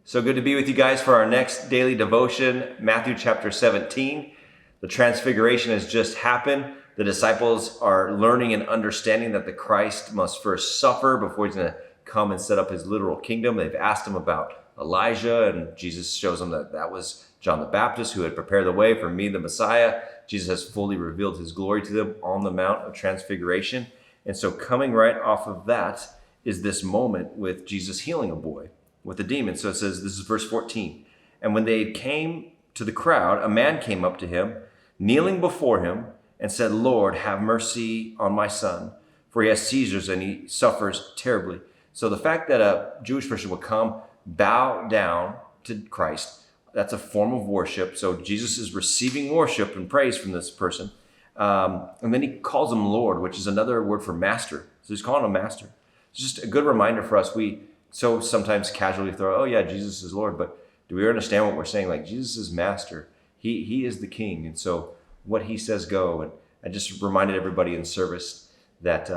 So good to be with you guys for our next daily devotion, Matthew chapter 17. The transfiguration has just happened. The disciples are learning and understanding that the Christ must first suffer before he's going to come and set up his literal kingdom. They've asked him about Elijah, and Jesus shows them that that was John the Baptist who had prepared the way for me, the Messiah. Jesus has fully revealed his glory to them on the Mount of Transfiguration. And so coming right off of that is this moment with Jesus healing a boy with a demon. So it says, this is verse 14. And when they came to the crowd, a man came up to him, kneeling before him, and said, Lord, have mercy on my son, for he has seizures and he suffers terribly. So the fact that a Jewish person would come, bow down to Christ, that's a form of worship. So Jesus is receiving worship and praise from this person. And then he calls him Lord, which is another word for master. So he's calling him master. It's just a good reminder for us. We so sometimes casually throw, oh yeah, Jesus is Lord, but do we understand what we're saying? Like, Jesus is master. He is the king. And so what he says go. And I just reminded everybody in service that,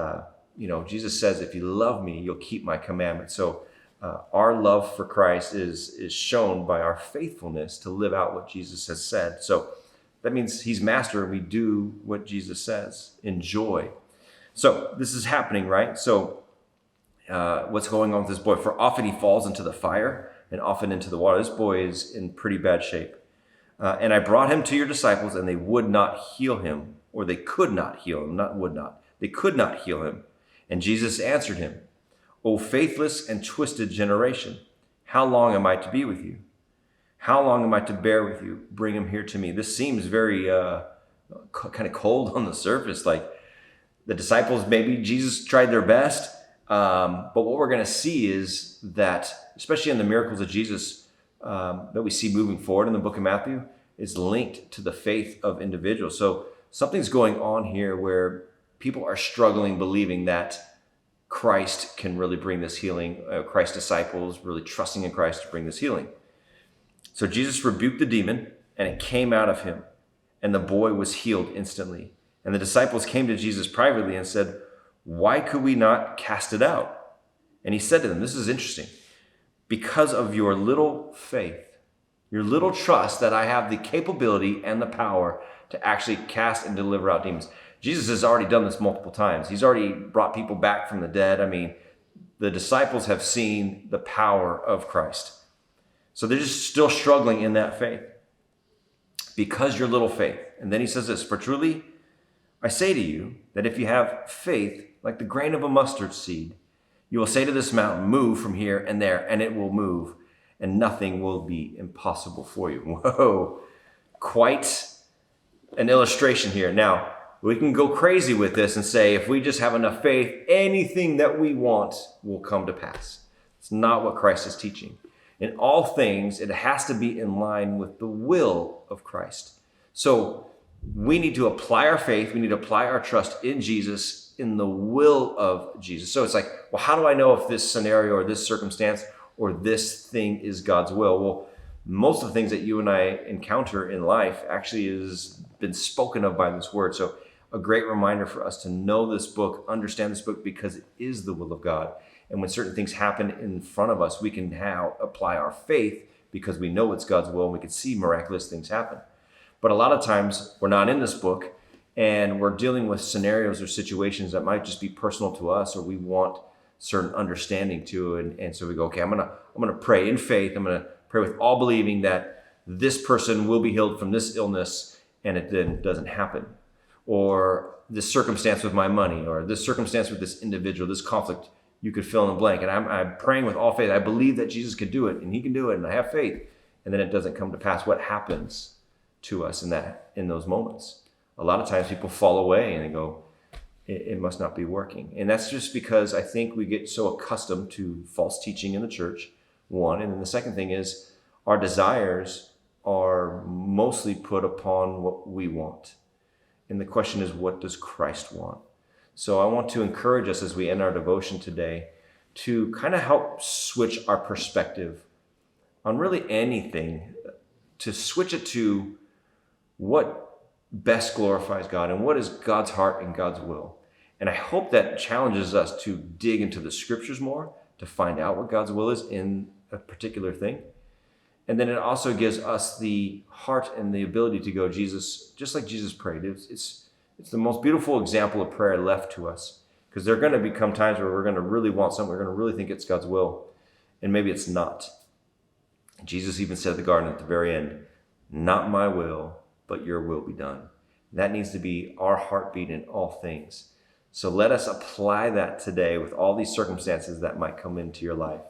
Jesus says, if you love me, you'll keep my commandments. So our love for Christ is shown by our faithfulness to live out what Jesus has said. So that means he's master and we do what Jesus says in joy. So this is happening, right? So what's going on with this boy? For often he falls into the fire and often into the water. This boy is in pretty bad shape. And I brought him to your disciples and they would not heal him, or they could not heal him, not would not. They could not heal him. And Jesus answered him, O faithless and twisted generation, how long am I to be with you? How long am I to bear with you? Bring him here to me. This seems very kind of cold on the surface. Like the disciples, maybe Jesus tried their best. But what we're going to see is that, especially in the miracles of Jesus that we see moving forward in the book of Matthew, is linked to the faith of individuals. So something's going on here where people are struggling, believing that Christ can really bring this healing. Christ's disciples really trusting in Christ to bring this healing. So Jesus rebuked the demon and it came out of him, and the boy was healed instantly. And the disciples came to Jesus privately and said, why could we not cast it out? And he said to them, this is interesting, because of your little faith, your little trust that I have the capability and the power to actually cast and deliver out demons. Jesus has already done this multiple times. He's already brought people back from the dead. I mean, the disciples have seen the power of Christ. So they're just still struggling in that faith. Because your little faith. And then he says this, for truly, I say to you that if you have faith like the grain of a mustard seed, you will say to this mountain, move from here and there, and it will move, and nothing will be impossible for you. Whoa, quite an illustration here. Now, we can go crazy with this and say, if we just have enough faith, anything that we want will come to pass. It's not what Christ is teaching. In all things, it has to be in line with the will of Christ. So we need to apply our faith. We need to apply our trust in Jesus, in the will of Jesus. So it's like, well, how do I know if this scenario or this circumstance or this thing is God's will? Well, most of the things that you and I encounter in life actually has been spoken of by this word. So a great reminder for us to know this book, understand this book, because it is the will of God. And when certain things happen in front of us, we can now apply our faith because we know it's God's will and we can see miraculous things happen. But a lot of times we're not in this book and we're dealing with scenarios or situations that might just be personal to us, or we want certain understanding to. And so we go, okay, I'm gonna pray in faith. I'm gonna pray with all believing that this person will be healed from this illness, and it then doesn't happen. Or this circumstance with my money, or this circumstance with this individual, this conflict, you could fill in the blank. And I'm praying with all faith. I believe that Jesus could do it and he can do it, and I have faith. And then it doesn't come to pass. What happens to us in those moments? A lot of times people fall away and they go, it must not be working. And that's just because I think we get so accustomed to false teaching in the church, one. And then the second thing is our desires are mostly put upon what we want. And the question is, what does Christ want? So I want to encourage us as we end our devotion today to kind of help switch our perspective on really anything, to switch it to what best glorifies God and what is God's heart and God's will. And I hope that challenges us to dig into the scriptures more, to find out what God's will is in a particular thing. And then it also gives us the heart and the ability to go, Jesus, just like Jesus prayed. It's the most beautiful example of prayer left to us, because there are going to become times where we're going to really want something. We're going to really think it's God's will, and maybe it's not. Jesus even said at the garden at the very end, not my will, but your will be done. That needs to be our heartbeat in all things. So let us apply that today with all these circumstances that might come into your life.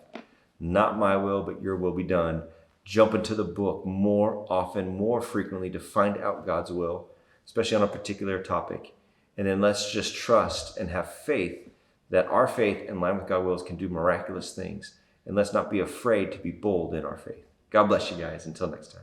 Not my will, but your will be done. Jump into the book more often, more frequently to find out God's will, especially on a particular topic. And then let's just trust and have faith that our faith in line with God's will can do miraculous things. And let's not be afraid to be bold in our faith. God bless you guys. Until next time.